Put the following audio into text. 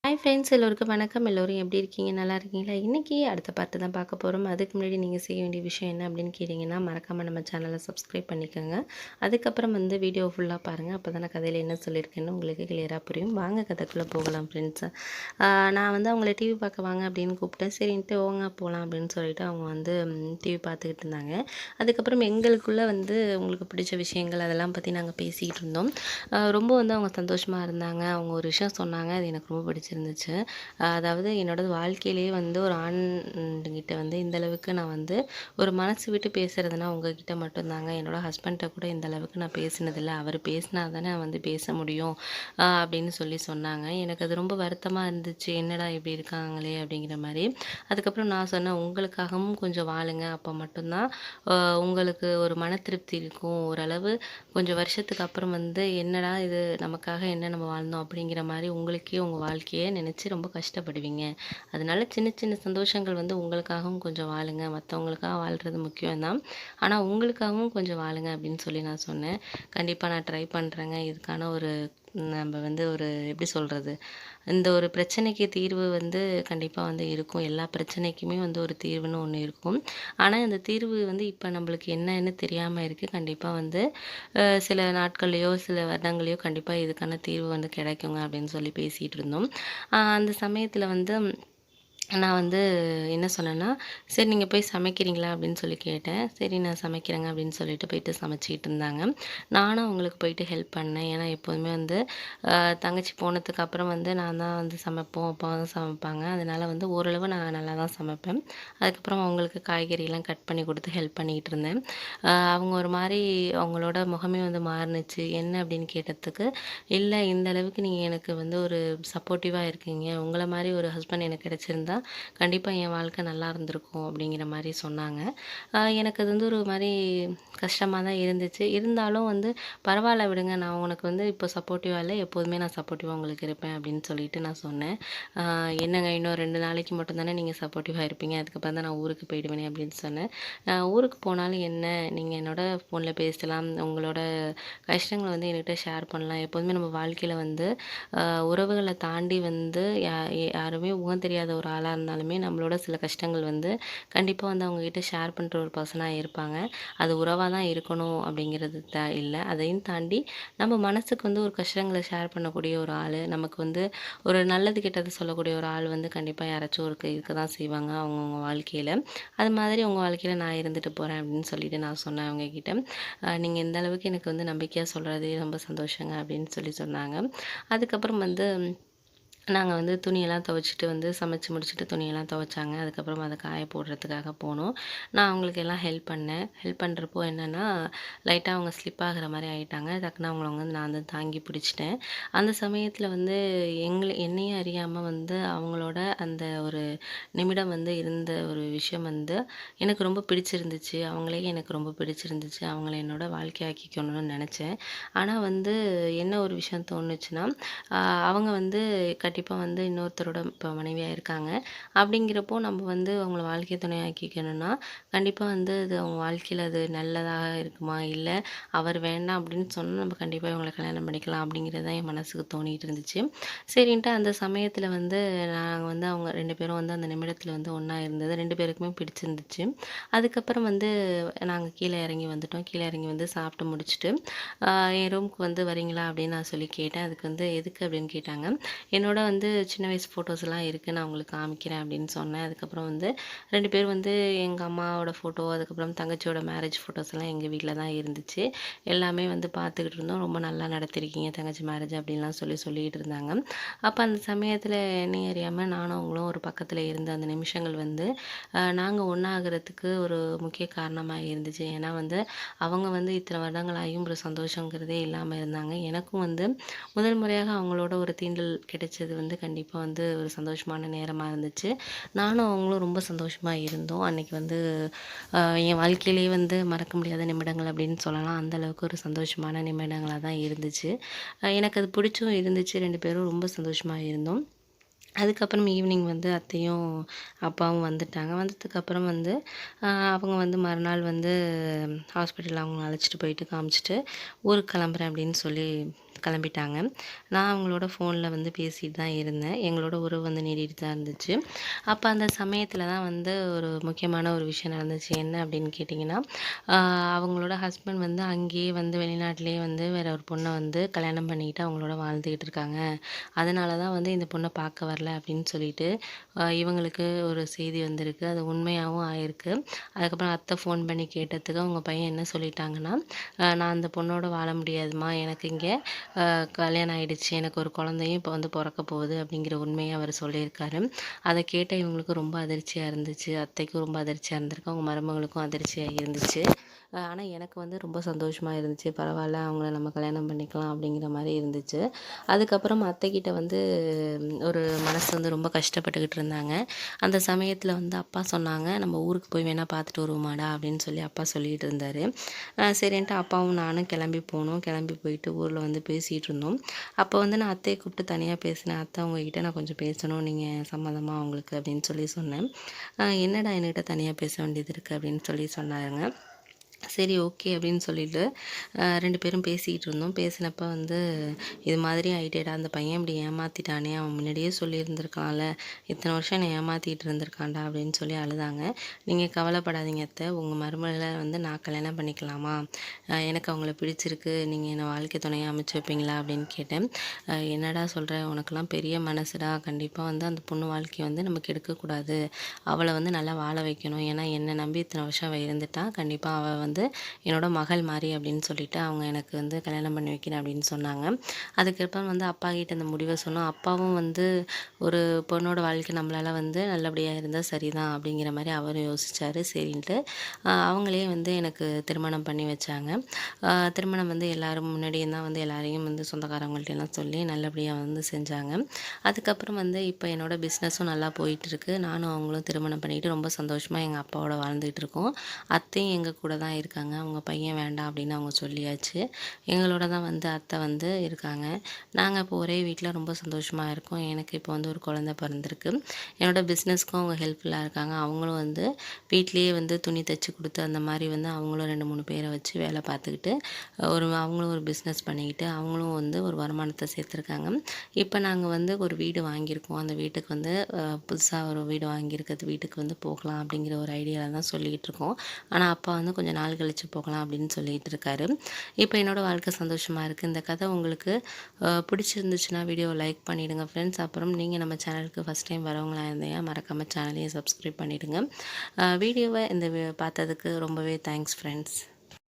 Hi friends, எல்லோருக்கும் வணக்கம். எல்லோரும் எப்படி இருக்கீங்க? நல்லா இருக்கீங்களா? இன்றைக்கி அடுத்த பார்ட்டு தான் பார்க்க போகிறோம். அதுக்கு முன்னாடி நீங்கள் செய்ய வேண்டிய விஷயம் என்ன அப்படின்னு கேட்டிங்கன்னா, மறக்காமல் நம்ம சேனலை சப்ஸ்கிரைப் பண்ணிக்கோங்க. அதுக்கப்புறம் வீடியோ ஃபுல்லாக பாருங்கள். அப்போ தானே கதையில் என்ன சொல்லியிருக்கேன்னு உங்களுக்கு கிளியராக புரியும். வாங்க கதைக்குள்ளே போகலாம் ஃப்ரெண்ட்ஸு. நான் அவங்கள டிவி பார்க்க வாங்க அப்படின்னு கூப்பிட்டேன். சரின்ட்டு ஓங்க போகலாம் அப்படின்னு சொல்லிட்டு அவங்க டிவி பார்த்துக்கிட்டு இருந்தாங்க. அதுக்கப்புறம் எங்களுக்குள்ளே உங்களுக்கு பிடிச்ச விஷயங்கள் அதெல்லாம் பற்றி நாங்கள் பேசிக்கிட்டு இருந்தோம். ரொம்ப அவங்க சந்தோஷமாக இருந்தாங்க. அவங்க ஒரு விஷயம் சொன்னாங்க. அது எனக்கு ரொம்ப பிடிச்சிருந்துச்சு. அதாவது என்னோட வாழ்க்கையிலேயே ஒரு ஆண்கிட்ட இந்த அளவுக்கு நான் ஒரு மனசு விட்டு பேசுறதுனா உங்ககிட்ட மட்டும்தாங்க. என்னோட ஹஸ்பண்ட்ட கூட இந்த அளவுக்கு நான் பேசினதில்ல. அவர் பேசினா தானே நான் பேச முடியும் அப்படின்னு சொன்னாங்க. எனக்கு அது ரொம்ப வருத்தமாக இருந்துச்சு. என்னடா இப்படி இருக்காங்களே அப்படிங்கிற மாதிரி. அதுக்கப்புறம் நான் சொன்னேன், உங்களுக்காகவும் கொஞ்சம் வாழுங்க. அப்போ மட்டும்தான் உங்களுக்கு ஒரு மன திருப்தி இருக்கும். ஓரளவு கொஞ்சம் வருஷத்துக்கு அப்புறம் என்னடா இது நமக்காக என்ன நம்ம வாழ்ந்தோம் அப்படிங்கிற மாதிரி உங்களுக்கே உங்கள் வாழ்க்கையை நினச்சி ரொம்ப கஷ்டப்படுவீங்க. அதனால சின்ன சின்ன சந்தோஷங்கள் உங்களுக்காகவும் கொஞ்சம் வாழுங்க. மற்றவங்களுக்காக வாழ்கிறது முக்கியம் தான். ஆனால் உங்களுக்காகவும் கொஞ்சம் வாழுங்க அப்படின்னு நான் சொன்னேன். கண்டிப்பாக நான் ட்ரை பண்ணுறேங்க. இதுக்கான ஒரு நம்ம ஒரு எப்படி சொல்கிறது, இந்த ஒரு பிரச்சனைக்கு தீர்வு கண்டிப்பாக இருக்கும். எல்லா பிரச்சனைக்குமே ஒரு தீர்வுன்னு ஒன்று இருக்கும். ஆனால் இந்த தீர்வு இப்போ நம்மளுக்கு என்னன்னு தெரியாமல் இருக்குது. கண்டிப்பாக சில நாட்கள்லையோ சில வருடங்களையோ கண்டிப்பாக இதுக்கான தீர்வு கிடைக்குங்க அப்படின்னு பேசிகிட்டு இருந்தோம். அந்த சமயத்தில் நான் என்ன சொன்னேன்னா, "சரி நீங்க போய் சமைக்கிறீங்களா?" அப்படின்னு கேட்டேன். "சரி நான் சமைக்கிறேங்க" அப்படின்னு சொல்லிட்டு போயிட்டு சமைச்சிக்கிட்டு இருந்தாங்க. நானும் அவங்களுக்கு போயிட்டு ஹெல்ப் பண்ணேன். ஏன்னா எப்போதுமே தங்கச்சி போனதுக்கு அப்புறம் நான் தான் சமைப்போம். அப்பா தான் சமைப்பாங்க. அதனால ஓரளவு நான் நல்லா தான் சமைப்பேன். அதுக்கப்புறம் அவங்களுக்கு காய்கறிலாம் கட் பண்ணி கொடுத்து ஹெல்ப் பண்ணிக்கிட்டு இருந்தேன். அவங்க ஒரு மாரி அவங்களோட முகமே மாறுனுச்சு. என்ன அப்படின்னு கேட்டதுக்கு, "இல்ல இந்த அளவுக்கு நீங்க எனக்கு ஒரு சப்போர்ட்டிவா இருக்கீங்க. உங்கள மாரி ஒரு ஹஸ்பண்ட் எனக்கு கிடைச்சிருந்தா கண்டிப்பா என் வாழ்க்கை நல்லா இருந்திருக்கும்" அப்படிங்கிற மாரி சொன்னாங்க. எனக்கு அது ஒரு மாரி கஷ்டமா தான் இருந்துச்சு. இருந்தாலும் பரவால்ல விடுங்க. நான் உனக்கு இப்போ சப்போர்ட்டிவா இல்ல. எப்போதுமே நான் சப்போர்ட்டிவா உங்களுக்கு இருப்பேன் அப்படின்னு சொல்லிட்டு நான் சொன்னேன். என்னங்க இன்னும் 2 நாளைக்கு மட்டும் தானே நீங்க சப்போர்ட்டிவா இருப்பீங்க. அதுக்கப்புறம் தான் நான் ஊருக்கு போயிடுவேனே அப்படின்னு சொன்னேன். ஊருக்கு போனாலும் என்ன, நீங்க என்னோட ஃபோன்ல பேசலாம். உங்களோட கஷ்டங்கள என்கிட்ட ஷேர் பண்ணலாம். எப்போதுமே நம்ம வாழ்க்கையில உறவுகள தாண்டி யாருமே முகம் தெரியாத ஒரு ஆளா இருந்தாலுமே நம்மளோட சில கஷ்டங்கள் கண்டிப்பா அவங்ககிட்ட ஷேர் பண்ற ஒரு பர்சனா இருப்பாங்க. அது உறவா தான் இருக்கணும் அப்படிங்கிறது இல்ல. அதையும் தாண்டி நம்ம மனசுக்கு ஒரு கஷ்டங்கள ஷேர் பண்ணக்கூடிய ஒரு ஆளு, நமக்கு ஒரு நல்லது கெட்டது சொல்லக்கூடிய ஒரு ஆள் கண்டிப்பா யாராச்சும் இருக்க தான் செய்வாங்க அவங்கவங்க வாழ்க்கையில. அது மாதிரி உங்க வாழ்க்கையில நான் இருந்துட்டு போறேன் அப்படின்னு சொல்லிட்டு நான் சொன்னேன் அவங்ககிட்ட. நீங்க இந்த அளவுக்கு எனக்கு நம்பிக்கையா சொல்றது ரொம்ப சந்தோஷங்க அப்படின்னு சொன்னாங்க. அதுக்கப்புறம் நாங்க துணியெல்லாம் துவைச்சுட்டு சமைச்சு முடிச்சுட்டு துணியெல்லாம் துவைச்சாங்க. அதுக்கப்புறம் அத காய போடுறதுக்காக போனோம். நான் அவங்களுக்கு எல்லாம் ஹெல்ப் பண்ணேன். ஹெல்ப் பண்ணுறப்போ என்னென்னா, லைட்டா அவங்க ஸ்லிப் ஆகுற மாரி ஆயிட்டாங்க. டக்குனு அவங்கள நான் தாங்கி பிடிச்சிட்டேன். அந்த சமயத்தில என்னையும் அறியாம அவங்களோட அந்த ஒரு நிமிடம் இருந்த ஒரு விஷயம் எனக்கு ரொம்ப பிடிச்சிருந்துச்சு. அவங்களையும் எனக்கு ரொம்ப பிடிச்சிருந்துச்சு. அவங்கள என்னோட வாழ்க்கையாக்கிக்கணும்னு நெனச்சேன். ஆனா என்ன ஒரு விஷயம் தோணுச்சுன்னா, அவங்க கண்டிப்பா இன்னொருத்தரோட இப்போ மனைவியா இருக்காங்க. அப்படிங்கிறப்போ நம்ம அவங்கள வாழ்க்கை துணையாக்கிக்கணும்னா, கண்டிப்பா அது அவங்க வாழ்க்கையில அது நல்லதா இருக்குமா? இல்ல அவர் வேண்டாம் அப்படின்னு சொன்னா நம்ம கண்டிப்பா இவங்கள கல்யாணம் பண்ணிக்கலாம் அப்படிங்கிறது தான் என் மனசுக்கு தோணிட்டு இருந்துச்சு. சரின்ட்டு அந்த சமயத்துல நாங்க அவங்க 2 பேரும் அந்த நிமிடத்துல ஒண்ணா இருந்தது 2 பேருக்குமே பிடிச்சிருந்துச்சு. அதுக்கப்புறம் நாங்க கீழ இறங்கி வந்துட்டோம். கீழ இறங்கி சாப்பிட்டு முடிச்சுட்டு, என் ரூமுக்கு வரீங்களா? அப்படின்னு நான் சொல்லி கேட்டேன். அதுக்கு எதுக்கு அப்படின்னு கேட்டாங்க. என்னோட சின்ன வயசு ஃபோட்டோஸ்லாம் இருக்கு. நான் உங்களுக்கு காமிக்கிறேன் அப்படின்னு சொன்னேன். அதுக்கப்புறம் 2 பேரும் எங்க அம்மாவோட ஃபோட்டோ, அதுக்கப்புறம் தங்கச்சியோட மேரேஜ் ஃபோட்டோஸ்லாம் எங்க வீட்ல தான் இருந்துச்சு. எல்லாமே பார்த்துக்கிட்டு இருந்தோம். ரொம்ப நல்லா நடத்தியிருக்கீங்க தங்கச்சி மேரேஜ் அப்படின்லாம் சொல்லிட்டு இருந்தாங்க. அப்ப அந்த சமயத்துல என்னையும் அறியாம நானும் அவங்களும் ஒரு பக்கத்துல இருந்த அந்த நிமிஷங்கள் நாங்க ஒண்ணாகுறதுக்கு ஒரு முக்கிய காரணமா இருந்துச்சு. ஏன்னா அவங்க இத்தனை வருடங்கள் ஆகியும் ஒரு சந்தோஷங்கிறதே இல்லாம இருந்தாங்க. எனக்கும் முதல் முறையாக அவங்களோட ஒரு தீண்டல் கிடைச்சது கண்டிப்பா ஒரு சந்தோஷமான நேரமா இருந்துச்சு. நானும் அவங்களும் ரொம்ப சந்தோஷமா இருந்தோம். அன்னைக்கு என் வாழ்க்கையிலேயே மறக்க முடியாத நிமிடங்கள் அப்படின்னு சொல்லலாம். அந்த அளவுக்கு ஒரு சந்தோஷமான நிமிடங்களா தான் இருந்துச்சு. எனக்கு அது பிடிச்சும் இருந்துச்சு. 2 பேரும் ரொம்ப சந்தோஷமா இருந்தோம். அதுக்கப்புறம் ஈவினிங் அத்தையும், அப்பாவும் வந்துட்டாங்க. வந்ததுக்கப்புறம் அவங்க மறுநாள் ஹாஸ்பிட்டல் அவங்கள அழைச்சிட்டு போயிட்டு காமிச்சுட்டு, ஊருக்கு கிளம்புறேன் அப்படின்னு கிளம்பிட்டாங்க. நான் அவங்களோட ஃபோனில் வந்து பேசிட்டு தான் இருந்தேன். எங்களோட உறவு வந்து நீடிட்டு தான் இருந்துச்சு. அப்போ அந்த சமயத்தில் தான் வந்து ஒரு முக்கியமான ஒரு விஷயம் நடந்துச்சு. என்ன அப்படின்னு கேட்டிங்கன்னா, அவங்களோட ஹஸ்பண்ட் வந்து அங்கேயே வந்து வெளிநாட்டிலேயே வந்து வேற ஒரு பொண்ணை வந்து கல்யாணம் பண்ணிக்கிட்டு அவங்களோட வாழ்ந்துக்கிட்டு இருக்காங்க. அதனால தான் வந்து இந்த பொண்ணை பார்க்க வரல அப்படின்னு சொல்லிட்டு இவங்களுக்கு ஒரு செய்தி வந்திருக்கு. அது உண்மையாகவும் ஆயிருக்கு. அதுக்கப்புறம் அத்தை ஃபோன் பண்ணி கேட்டதுக்கு அவங்க பையன் என்ன சொல்லிட்டாங்கன்னா, நான் அந்த பொண்ணோட வாழ முடியாதும்மா. எனக்கு இங்கே கல்யாணம் ஆயிடுச்சு. எனக்கு ஒரு குழந்தையும் இப்போ வந்து பொறக்க போகுது அப்படிங்கிற உண்மைய அவர் சொல்லியிருக்காரு. அத கேட்ட இவங்களுக்கு ரொம்ப அதிர்ச்சியா இருந்துச்சு. அத்தைக்கும் ரொம்ப அதிர்ச்சியா இருந்திருக்கு. அவங்க மருமகளுக்கும் அதிர்ச்சியா இருந்துச்சு. ஆனா எனக்கு வந்து ரொம்ப சந்தோஷமா இருந்துச்சு. பரவால்ல அவங்கள நம்ம கல்யாணம் பண்ணிக்கலாம் அப்படிங்கிற மாரி இருந்துச்சு. அதுக்கப்புறம் அத்தைக்கிட்ட வந்து ஒரு மனசு வந்து ரொம்ப கஷ்டப்பட்டுக்கிட்டு இருந்தாங்க. அந்த சமயத்தில வந்து அப்பா சொன்னாங்க, "நம்ம ஊருக்கு போய் வேணா பார்த்துட்டு வருவோமாடா?" அப்படின்னு சொல்லி அப்பா சொல்லிட்டு இருந்தாரு. சரின்ட்டு அப்பாவும் நானும் கிளம்பி போனோம். கிளம்பி போயிட்டு ஊர்ல வந்து பேசிட்டு இருந்தோம். அப்போ வந்து நான் அத்தைய கூப்பிட்டு தனியா பேசினேன். "அத்தை உங்ககிட்ட நான் கொஞ்சம் பேசணும். நீங்க சம்மதமா உங்களுக்கு?" அப்படின்னு சொல்லி சொன்னேன். "என்னடா என்கிட்ட தனியா பேச வேண்டியது இருக்கு?" அப்படின்னு சொல்லி சொன்னாருங்க. சரி ஓகே அப்படின்னு சொல்லிட்டு 2 பேரும் பேசிக்கிட்டு இருந்தோம். பேசினப்ப வந்து, "இது மாதிரி ஆயிட்டேடா, அந்த பையன் இப்படி ஏமாத்திட்டானே, அவன் முன்னாடியே சொல்லியிருந்திருக்கலாம்ல. இத்தனை வருஷம் என்னை ஏமாத்திட்டு இருந்திருக்கான்டா" அப்படின்னு சொல்லி அழுதாங்க. "நீங்க கவலைப்படாதீங்க அத்தை. உங்க மருமகள வந்து நான் கல்யாணம் பண்ணிக்கலாமா? எனக்கு அவங்கள பிடிச்சிருக்கு. நீங்க என்ன வாழ்க்கை துணையா அமைச்சு வைப்பீங்களா?" அப்படின்னு கேட்டேன். "என்னடா சொல்ற? உனக்கெல்லாம் பெரிய மனசுடா. கண்டிப்பா வந்து அந்த பொண்ணு வாழ்க்கைய வந்து நம்ம கெடுக்கக்கூடாது. அவள வந்து நல்லா வாழ வைக்கணும். ஏன்னா என்னை நம்பி இத்தனை வருஷம் அவ இருந்துட்டா. கண்டிப்பா அவ வந்து என்னோட மகள் மாரி அப்படின்னு சொல்லிட்டு அவங்க எனக்கு வந்து கல்யாணம் பண்ணி வைக்கிறேன் அப்படின்னு சொன்னாங்க. அதுக்கப்புறம் வந்து அப்பா கிட்ட இந்த முடிவை சொன்னோம். அப்பாவும் வந்து ஒரு பொண்ணோட வாழ்க்கை நம்மளால வந்து நல்லபடியா இருந்தா சரிதான் அப்படிங்கிற மாரி அவரும் யோசிச்சாரு. சரின்ட்டு அவங்களே வந்து எனக்கு திருமணம் பண்ணி வச்சாங்க. திருமணம் வந்து எல்லாரும் முன்னாடியும் தான் வந்து எல்லாரையும் வந்து சொந்தக்காரவங்கள்ட்டலாம் சொல்லி நல்லபடியா வந்து செஞ்சாங்க. அதுக்கப்புறம் வந்து இப்போ என்னோட பிஸ்னஸும் நல்லா போயிட்டுருக்கு. நானும் அவங்களும் திருமணம் பண்ணிக்கிட்டு ரொம்ப சந்தோஷமா எங்க அப்பாவோட வாழ்ந்துகிட்டு இருக்கோம். அத்தையும் எங்க கூட தான் இருக்காங்க. அவங்க பையன் வேண்டாம் அப்படின்னு அவங்க சொல்லியாச்சு. எங்களோட தான் வந்து அத்தை வந்து இருக்காங்க. நாங்க இப்போ ஒரே வீட்ல ரொம்ப சந்தோஷமா இருக்கோம். எனக்கு இப்போ வந்து ஒரு குழந்தை பிறந்திருக்கு. என்னோட பிஸ்னஸ்க்கும் அவங்க ஹெல்ப்ஃபுல்லா இருக்காங்க. அவங்களும் வந்து வீட்லயே வந்து துணி தச்சு குடுத்து அந்த மாரி வந்து அவங்களும் 2, 3 பேர வச்சு வேலை பார்த்துக்கிட்டு, அவங்களும் ஒரு பிஸ்னஸ் பண்ணிக்கிட்டு, அவங்களும் வந்து ஒரு வருமானத்த சேர்த்துருக்காங்க. இப்ப நாங்க வந்து ஒரு வீடு வாங்கியிருக்கோம். அந்த வீட்டுக்கு வந்து புதுசா ஒரு வீடு வாங்கியிருக்கிறது வீட்டுக்கு வந்து போகலாம் அப்படிங்கிற ஒரு ஐடியால தான் சொல்லிக்கிட்டு இருக்கோம். ஆனா அப்பா வந்து கொஞ்சம் நாள் கழிச்சு போகலாம் அப்படின்னு சொல்லிட்டு இருக்காரு. இப்ப என்னோட வாழ்க்கை சந்தோஷமா இருக்கு. இந்த கதை உங்களுக்கு பிடிச்சிருந்துச்சுன்னா வீடியோவ லைக் பண்ணிடுங்க ஃப்ரெண்ட்ஸ். அப்புறம் நீங்க நம்ம சேனலுக்கு ஃபர்ஸ்ட் டைம் வரவங்களா இருந்தீங்கன்னா மறக்காம சேனலையும் சப்ஸ்கிரைப் பண்ணிடுங்க. வீடியோவ பார்த்ததுக்கு ரொம்பவே தேங்க்ஸ் ஃப்ரெண்ட்ஸ்.